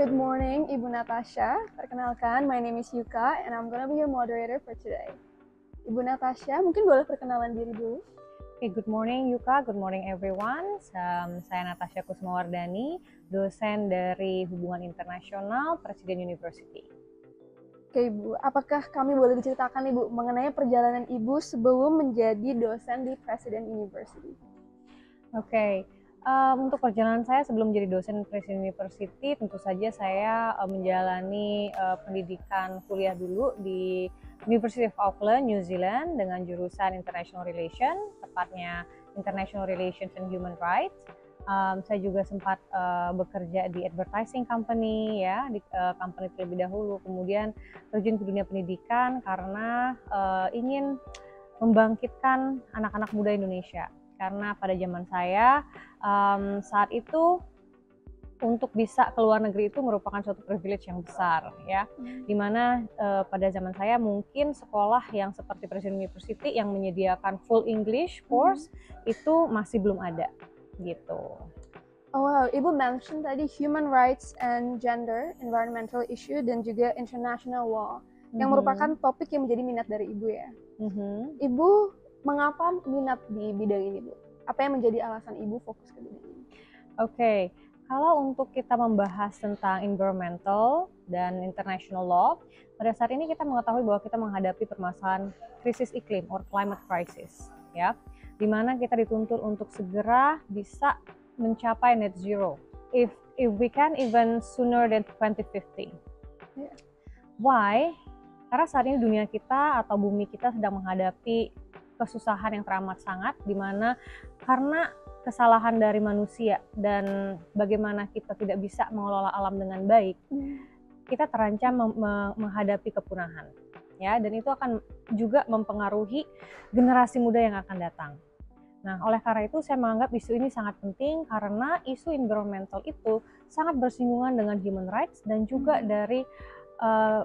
Good morning, Ibu Natasha. Perkenalkan, my name is Yuka and I'm gonna be your moderator for today. Ibu Natasha, mungkin boleh perkenalan diri dulu? Okay, good morning Yuka, good morning everyone. Saya Natasha Kusmawardani, dosen dari Hubungan Internasional Presiden University. Oke Ibu, apakah kami boleh diceritakan Ibu mengenai perjalanan Ibu sebelum menjadi dosen di Presiden University? Oke, untuk perjalanan saya sebelum menjadi dosen Presiden University, tentu saja saya menjalani pendidikan kuliah dulu di University of Auckland, New Zealand dengan jurusan International Relations, tepatnya International Relations and Human Rights. Saya juga sempat bekerja di advertising company ya, di company terlebih dahulu, kemudian terjun ke dunia pendidikan karena ingin membangkitkan anak-anak muda Indonesia. Karena pada zaman saya saat itu untuk bisa ke luar negeri itu merupakan suatu privilege yang besar ya, dimana pada zaman saya mungkin sekolah yang seperti Presiden University yang menyediakan full English course itu masih belum ada gitu. Oh wow, Ibu mention tadi human rights and gender, environmental issue dan juga international law yang merupakan topik yang menjadi minat dari Ibu ya. Ibu mengapa minat di bidang ini, Bu? Apa yang menjadi alasan Ibu fokus ke bidang ini? Oke, kalau untuk kita membahas tentang environmental dan international law, pada saat ini kita mengetahui bahwa kita menghadapi permasalahan krisis iklim or climate crisis, ya, di mana kita dituntut untuk segera bisa mencapai net zero, if we can even sooner than 2050. Yeah. Why? Karena saat ini dunia kita atau bumi kita sedang menghadapi kesusahan yang teramat sangat, dimana karena kesalahan dari manusia dan bagaimana kita tidak bisa mengelola alam dengan baik, kita terancam menghadapi kepunahan, ya, dan itu akan juga mempengaruhi generasi muda yang akan datang. Nah, oleh karena itu saya menganggap isu ini sangat penting karena isu environmental itu sangat bersinggungan dengan human rights dan juga dari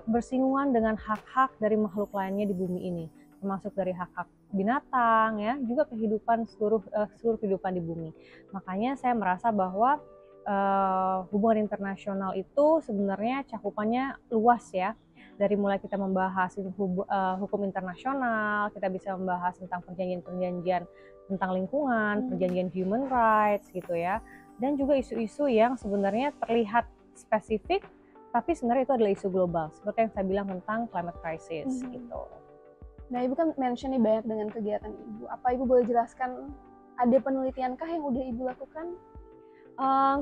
bersinggungan dengan hak-hak dari makhluk lainnya di bumi ini, termasuk dari hak-hak binatang ya, juga kehidupan seluruh kehidupan di bumi. Makanya saya merasa bahwa hubungan internasional itu sebenarnya cakupannya luas ya. Dari mulai kita membahas hukum internasional, kita bisa membahas tentang perjanjian-perjanjian tentang lingkungan, perjanjian human rights gitu ya. Dan juga isu-isu yang sebenarnya terlihat spesifik, tapi sebenarnya itu adalah isu global. Seperti yang saya bilang tentang climate crisis gitu. Nah, Ibu kan mention nih banyak dengan kegiatan Ibu. Apa Ibu boleh jelaskan, ada penelitiankah yang udah Ibu lakukan?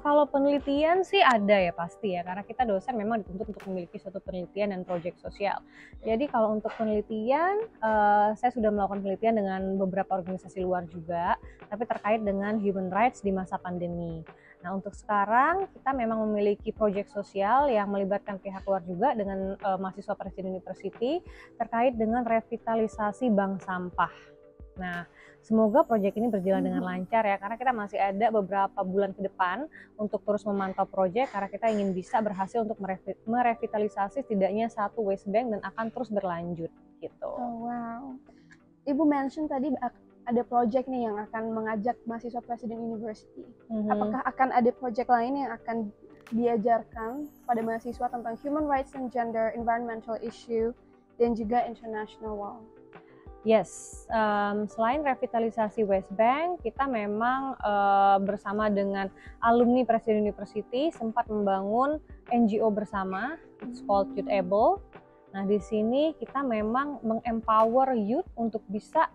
Kalau penelitian sih ada ya pasti ya, karena kita dosen memang dituntut untuk memiliki suatu penelitian dan proyek sosial. Jadi kalau untuk penelitian, saya sudah melakukan penelitian dengan beberapa organisasi luar juga, tapi terkait dengan human rights di masa pandemi. Nah, untuk sekarang kita memang memiliki proyek sosial yang melibatkan pihak luar juga dengan mahasiswa Presiden University terkait dengan revitalisasi bank sampah. Nah, semoga proyek ini berjalan dengan lancar ya, karena kita masih ada beberapa bulan ke depan untuk terus memantau proyek, karena kita ingin bisa berhasil untuk merevitalisasi setidaknya satu waste bank dan akan terus berlanjut gitu. Oh wow. Ibu mention tadi ada proyek nih yang akan mengajak mahasiswa Presiden University. Apakah akan ada proyek lain yang akan diajarkan pada mahasiswa tentang human rights and gender, environmental issue, dan juga international law? Yes, selain revitalisasi West Bank, kita memang bersama dengan alumni Presiden University sempat membangun NGO bersama, it's called Youth Able. Nah, di sini kita memang mengempower youth untuk bisa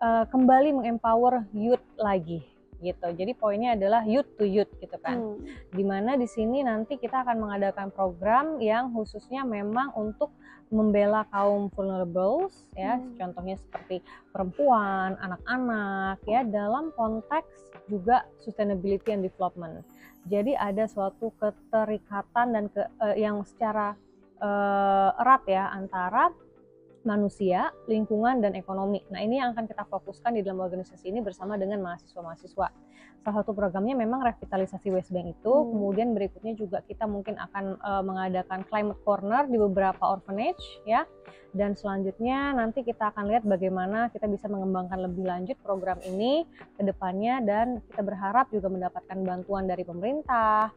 kembali mengempower youth lagi gitu. Jadi poinnya adalah youth to youth gitu kan. Dimana di sini nanti kita akan mengadakan program yang khususnya memang untuk membela kaum vulnerables ya, contohnya seperti perempuan, anak-anak ya, dalam konteks juga sustainability and development. Jadi ada suatu keterikatan dan yang secara erat ya antara manusia, lingkungan, dan ekonomi. Nah, ini yang akan kita fokuskan di dalam organisasi ini bersama dengan mahasiswa-mahasiswa. Salah satu programnya memang revitalisasi West Bank itu, kemudian berikutnya juga kita mungkin akan mengadakan climate corner di beberapa orphanage ya. Dan selanjutnya nanti kita akan lihat bagaimana kita bisa mengembangkan lebih lanjut program ini ke depannya, dan kita berharap juga mendapatkan bantuan dari pemerintah,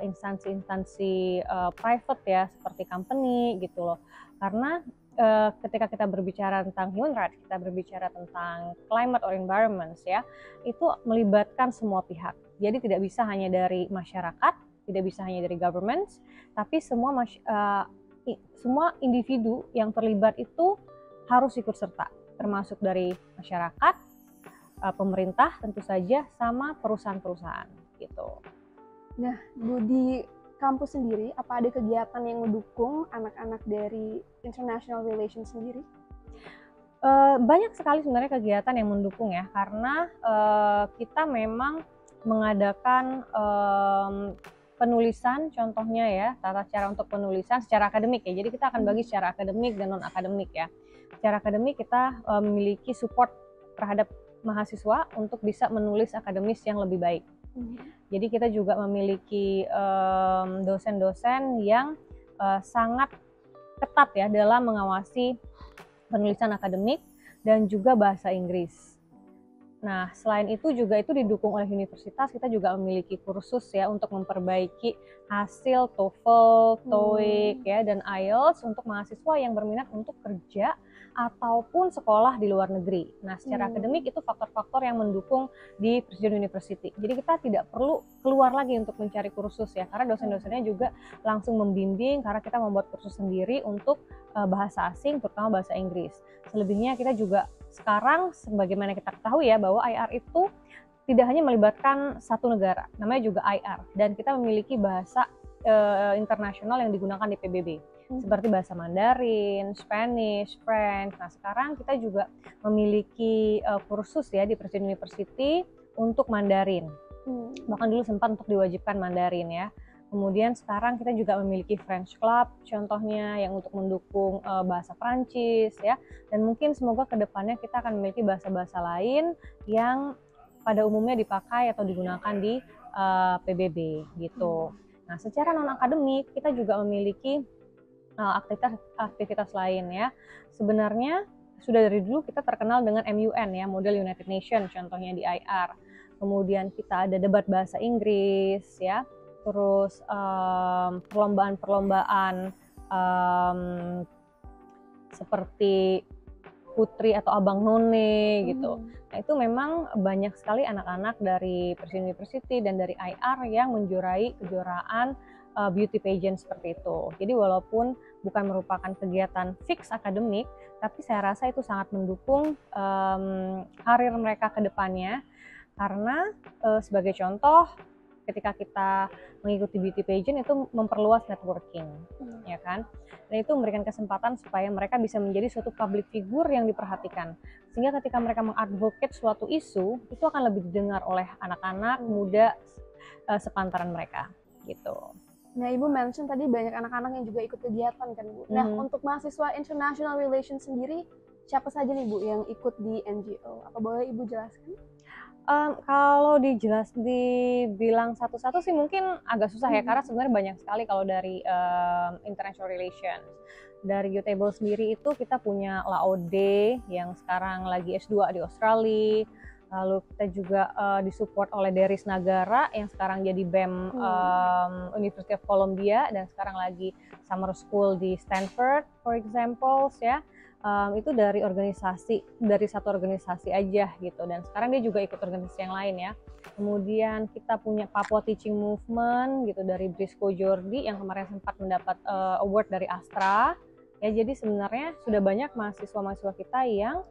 instansi-instansi private ya, seperti company gitu loh. Karena ketika kita berbicara tentang human rights, kita berbicara tentang climate or environment ya, itu melibatkan semua pihak. Jadi tidak bisa hanya dari masyarakat, tidak bisa hanya dari government, tapi semua individu yang terlibat itu harus ikut serta, termasuk dari masyarakat, pemerintah tentu saja, sama perusahaan-perusahaan gitu. Nah, Bu, di kampus sendiri, apa ada kegiatan yang mendukung anak-anak dari International Relations sendiri? Banyak sekali sebenarnya kegiatan yang mendukung ya, karena kita memang mengadakan penulisan, contohnya ya, tata cara untuk penulisan secara akademik ya. Jadi kita akan bagi secara akademik dan non-akademik ya. Secara akademik kita memiliki support terhadap mahasiswa untuk bisa menulis akademis yang lebih baik. Jadi kita juga memiliki dosen-dosen yang sangat ketat ya dalam mengawasi penulisan akademik dan juga bahasa Inggris. Nah, selain itu juga itu didukung oleh universitas, kita juga memiliki kursus ya untuk memperbaiki hasil TOEFL, TOEIC ya, dan IELTS untuk mahasiswa yang berminat untuk kerja ataupun sekolah di luar negeri. Nah, secara akademik itu faktor-faktor yang mendukung di Presiden University. Jadi kita tidak perlu keluar lagi untuk mencari kursus ya, karena dosen-dosennya juga langsung membimbing, karena kita membuat kursus sendiri untuk bahasa asing, terutama bahasa Inggris. Selebihnya kita juga sekarang, sebagaimana kita ketahui ya, bahwa IR itu tidak hanya melibatkan satu negara, namanya juga IR, dan kita memiliki bahasa internasional yang digunakan di PBB, seperti bahasa Mandarin, Spanish, French. Nah, sekarang kita juga memiliki kursus ya di Presiden University untuk Mandarin. Bahkan dulu sempat untuk diwajibkan Mandarin ya. Kemudian sekarang kita juga memiliki French Club, contohnya yang untuk mendukung bahasa Prancis ya. Dan mungkin semoga kedepannya kita akan memiliki bahasa-bahasa lain yang pada umumnya dipakai atau digunakan di PBB gitu. Nah, secara non-akademik kita juga memiliki aktivitas lain ya. Sebenarnya sudah dari dulu kita terkenal dengan MUN ya, Model United Nations contohnya di IR. Kemudian kita ada debat bahasa Inggris ya. Terus perlombaan-perlombaan seperti Putri atau Abang None gitu. Nah, itu memang banyak sekali anak-anak dari Presiden University dan dari IR yang menjuarai kejuaraan beauty pageant seperti itu. Jadi walaupun bukan merupakan kegiatan fix akademik, tapi saya rasa itu sangat mendukung karir mereka ke depannya, karena sebagai contoh, ketika kita mengikuti beauty pageant itu memperluas networking, ya kan? Dan itu memberikan kesempatan supaya mereka bisa menjadi suatu public figure yang diperhatikan. Sehingga ketika mereka mengadvocate suatu isu, itu akan lebih didengar oleh anak-anak muda sepantaran mereka, gitu. Nah, Ibu mention tadi banyak anak-anak yang juga ikut kegiatan kan, Bu? Nah, untuk mahasiswa International Relations sendiri, siapa saja nih, Bu, yang ikut di NGO? Apa boleh Ibu jelaskan? Kalau dibilang satu-satu sih mungkin agak susah ya, karena sebenarnya banyak sekali kalau dari international relations. Dari Youthable sendiri itu kita punya Laode yang sekarang lagi S2 di Australia. Lalu kita juga disupport oleh Deris Nagara yang sekarang jadi BEM University of Columbia dan sekarang lagi summer school di Stanford, for example ya. Itu dari satu organisasi aja gitu, dan sekarang dia juga ikut organisasi yang lain ya. Kemudian kita punya Papua Teaching Movement gitu dari Briscoe Jordi yang kemarin sempat mendapat award dari Astra ya. Jadi sebenarnya sudah banyak mahasiswa-mahasiswa kita yang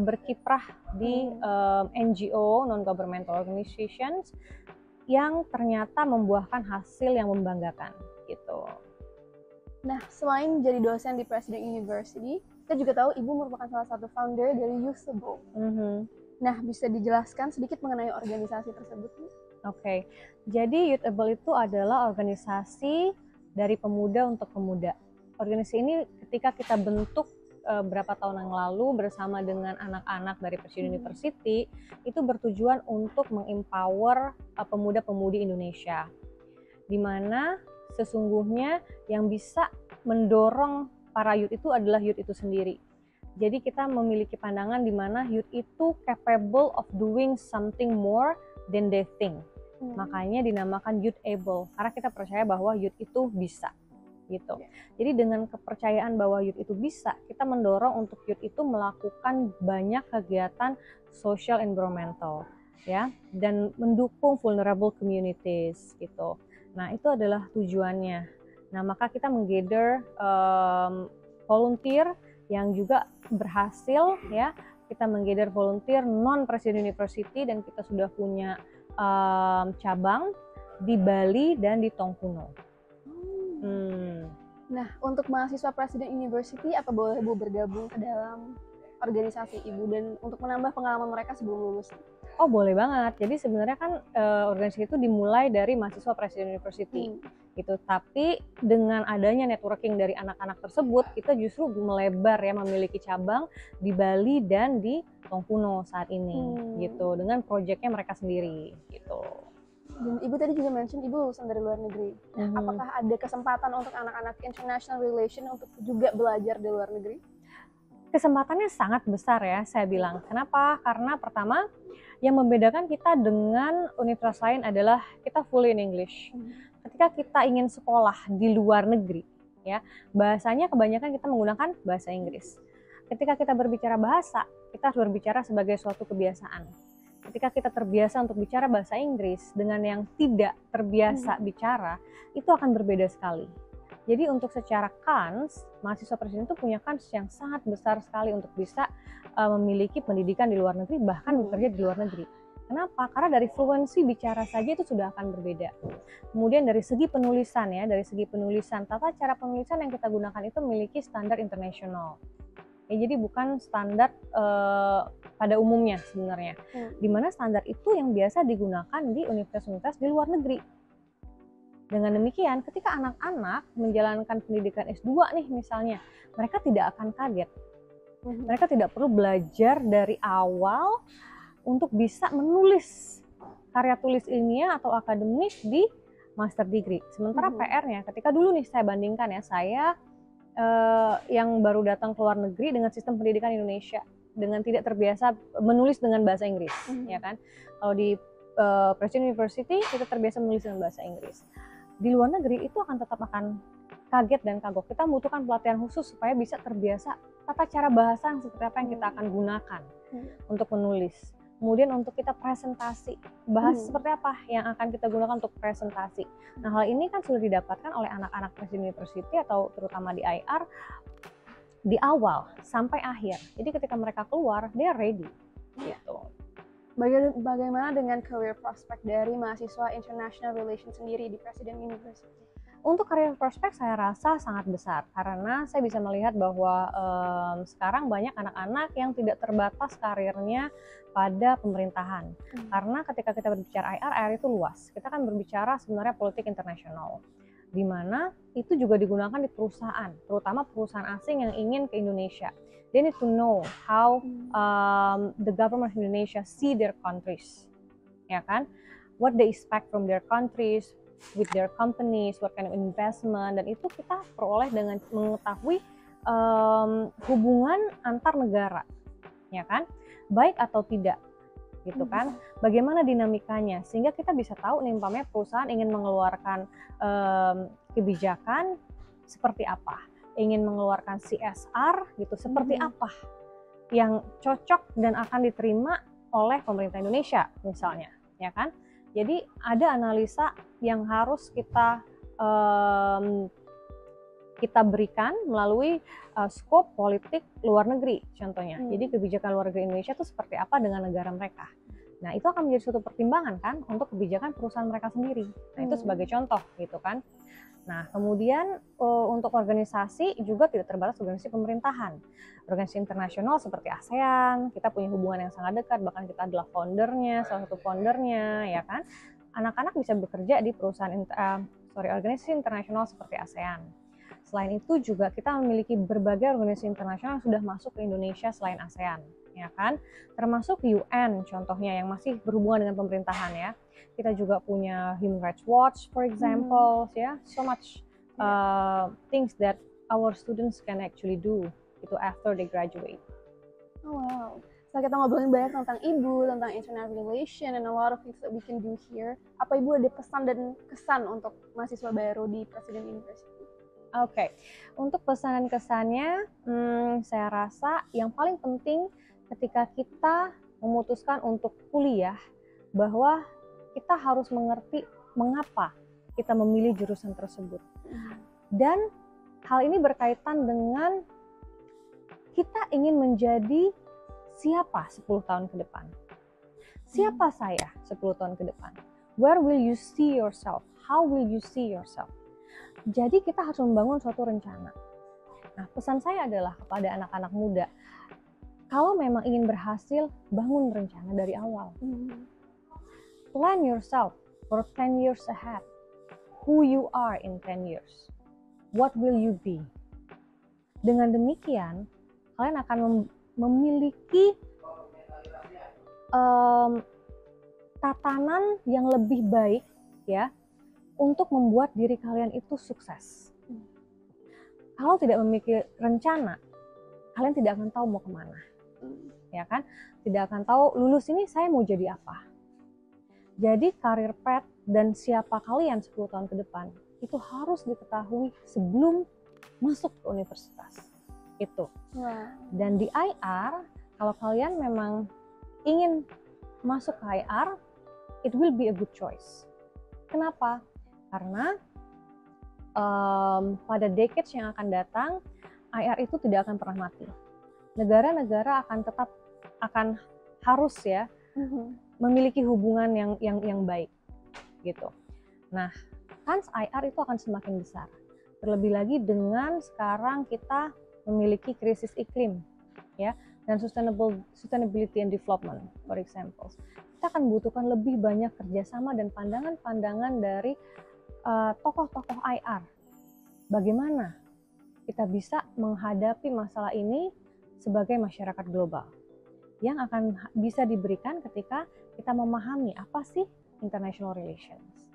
berkiprah di NGO, non-governmental organizations, yang ternyata membuahkan hasil yang membanggakan gitu. Nah, selain jadi dosen di Presiden University, kita juga tahu Ibu merupakan salah satu founder dari Youthable. Nah, bisa dijelaskan sedikit mengenai organisasi tersebut? Oke, jadi Youthable itu adalah organisasi dari pemuda untuk pemuda. Organisasi ini ketika kita bentuk berapa tahun yang lalu bersama dengan anak-anak dari Presiden University itu bertujuan untuk mengempower pemuda-pemudi Indonesia, di mana sesungguhnya yang bisa mendorong para youth itu adalah youth itu sendiri. Jadi kita memiliki pandangan di mana youth itu capable of doing something more than they think. Makanya dinamakan youth able, karena kita percaya bahwa youth itu bisa. Gitu. Jadi dengan kepercayaan bahwa youth itu bisa, kita mendorong untuk youth itu melakukan banyak kegiatan social environmental, ya, dan mendukung vulnerable communities gitu. Nah itu adalah tujuannya. Nah maka kita menggather volunteer yang juga berhasil, ya. Kita menggather volunteer non Presiden University dan kita sudah punya cabang di Bali dan di Tongkuno. Nah, untuk mahasiswa Presiden University, apa boleh Bu bergabung ke dalam organisasi Ibu dan untuk menambah pengalaman mereka sebelum lulus? Oh boleh banget. Jadi sebenarnya kan organisasi itu dimulai dari mahasiswa Presiden University, gitu. Tapi dengan adanya networking dari anak-anak tersebut, kita justru melebar ya, memiliki cabang di Bali dan di Tongkuno saat ini, gitu. Dengan proyeknya mereka sendiri, gitu. Dan Ibu tadi juga mention Ibu lulusan dari luar negeri. Nah, apakah ada kesempatan untuk anak-anak international relation untuk juga belajar di luar negeri? Kesempatannya sangat besar ya, saya bilang. Kenapa? Karena pertama, yang membedakan kita dengan universitas lain adalah kita fully in English. Ketika kita ingin sekolah di luar negeri, ya, bahasanya kebanyakan kita menggunakan bahasa Inggris. Ketika kita berbicara bahasa, kita harus berbicara sebagai suatu kebiasaan. Ketika kita terbiasa untuk bicara bahasa Inggris dengan yang tidak terbiasa bicara, itu akan berbeda sekali. Jadi untuk secara kans, mahasiswa Presiden itu punya kans yang sangat besar sekali untuk bisa memiliki pendidikan di luar negeri, bahkan bekerja di luar negeri. Kenapa? Karena dari fluensi bicara saja itu sudah akan berbeda. Kemudian dari segi penulisan ya, tata cara penulisan yang kita gunakan itu memiliki standar internasional. Ya, jadi bukan standar pada umumnya sebenarnya. Dimana standar itu yang biasa digunakan di universitas-universitas di luar negeri. Dengan demikian, ketika anak-anak menjalankan pendidikan S2 nih misalnya, mereka tidak akan kaget. Mereka tidak perlu belajar dari awal untuk bisa menulis karya tulis ilmiah atau akademis di master degree. Sementara PR-nya, ketika dulu nih saya bandingkan ya, saya yang baru datang ke luar negeri dengan sistem pendidikan Indonesia, dengan tidak terbiasa menulis dengan bahasa Inggris, ya kan? Kalau di Presiden University kita terbiasa menulis dengan bahasa Inggris. Di luar negeri itu tetap akan kaget dan kagok. Kita membutuhkan pelatihan khusus supaya bisa terbiasa tata cara bahasa yang seperti apa yang kita akan gunakan untuk menulis. Kemudian untuk kita presentasi, bahas seperti apa yang akan kita gunakan untuk presentasi. Nah hal ini kan sudah didapatkan oleh anak-anak Presiden University atau terutama di IR di awal sampai akhir. Jadi ketika mereka keluar, they are ready. Gitu. Bagaimana dengan career prospect dari mahasiswa International Relations sendiri di Presiden University? Untuk career prospect saya rasa sangat besar karena saya bisa melihat bahwa sekarang banyak anak-anak yang tidak terbatas karirnya pada pemerintahan. Karena ketika kita berbicara IR itu luas. Kita kan berbicara sebenarnya politik internasional, di mana itu juga digunakan di perusahaan, terutama perusahaan asing yang ingin ke Indonesia. They need to know how the government of Indonesia see their countries, ya kan? What they expect from their countries, with their companies, what kind of investment, dan itu kita peroleh dengan mengetahui hubungan antar negara, ya kan, baik atau tidak, gitu kan, bagaimana dinamikanya, sehingga kita bisa tahu nih umpamanya perusahaan ingin mengeluarkan kebijakan seperti apa, ingin mengeluarkan CSR gitu seperti apa yang cocok dan akan diterima oleh pemerintah Indonesia misalnya, ya kan. Jadi ada analisa yang harus kita berikan melalui skop politik luar negeri contohnya. Jadi kebijakan luar negeri Indonesia itu seperti apa dengan negara mereka. Nah itu akan menjadi suatu pertimbangan kan untuk kebijakan perusahaan mereka sendiri. Nah itu sebagai contoh gitu kan. Nah kemudian untuk organisasi juga tidak terbatas organisasi pemerintahan. Organisasi internasional seperti ASEAN, kita punya hubungan yang sangat dekat, bahkan kita adalah foundernya, salah satu foundernya, ya kan. Anak-anak bisa bekerja di perusahaan organisasi internasional seperti ASEAN. Selain itu juga kita memiliki berbagai organisasi internasional yang sudah masuk ke Indonesia selain ASEAN, ya kan? Termasuk UN contohnya yang masih berhubungan dengan pemerintahan ya. Kita juga punya Human Rights Watch, for example, ya. So much things that our students can actually do itu after they graduate. Oh, wow. Setelah kita ngobrolin banyak tentang Ibu, tentang international relation, and a lot of things that we can do here, apa Ibu ada pesan dan kesan untuk mahasiswa baru di Presiden University? Oke, untuk pesan dan kesannya, saya rasa yang paling penting ketika kita memutuskan untuk kuliah, bahwa kita harus mengerti mengapa kita memilih jurusan tersebut. Dan hal ini berkaitan dengan kita ingin menjadi siapa 10 tahun ke depan. Siapa saya 10 tahun ke depan? Where will you see yourself? How will you see yourself? Jadi kita harus membangun suatu rencana. Nah, pesan saya adalah kepada anak-anak muda, kalau memang ingin berhasil, bangun rencana dari awal. Plan yourself for 10 years ahead. Who you are in 10 years. What will you be? Dengan demikian, kalian akan memiliki tatanan yang lebih baik ya, untuk membuat diri kalian itu sukses. Kalau tidak memiliki rencana, kalian tidak akan tahu mau kemana, ya kan? Tidak akan tahu lulus ini saya mau jadi apa. Jadi career path dan siapa kalian 10 tahun ke depan itu harus diketahui sebelum masuk ke universitas. Itu. Dan di IR, kalau kalian memang ingin masuk ke IR, it will be a good choice. Kenapa? Karena pada decades yang akan datang, IR itu tidak akan pernah mati. Negara-negara akan harus ya memiliki hubungan yang baik gitu. Nah, kans IR itu akan semakin besar. Terlebih lagi dengan sekarang kita memiliki krisis iklim ya, dan sustainability and development, for example. Kita akan membutuhkan lebih banyak kerjasama dan pandangan-pandangan dari tokoh-tokoh IR. Bagaimana kita bisa menghadapi masalah ini sebagai masyarakat global yang akan bisa diberikan ketika kita memahami apa sih international relations.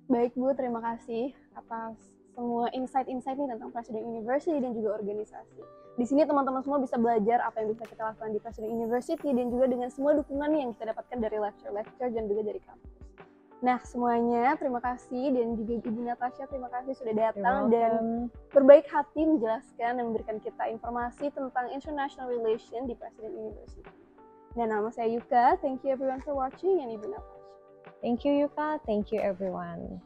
Baik Bu, terima kasih atas semua insight-insight nih tentang Presiden University dan juga organisasi. Di sini teman-teman semua bisa belajar apa yang bisa kita lakukan di Presiden University dan juga dengan semua dukungan yang kita dapatkan dari lecture-lecture dan juga dari kampus. Nah, semuanya terima kasih, dan juga Ibu Natasha terima kasih sudah datang dan berbaik hati menjelaskan dan memberikan kita informasi tentang international relation di Presiden University. Dan nama saya Yuka, thank you everyone for watching, and Ibu Natasha. Thank you Yuka, thank you everyone.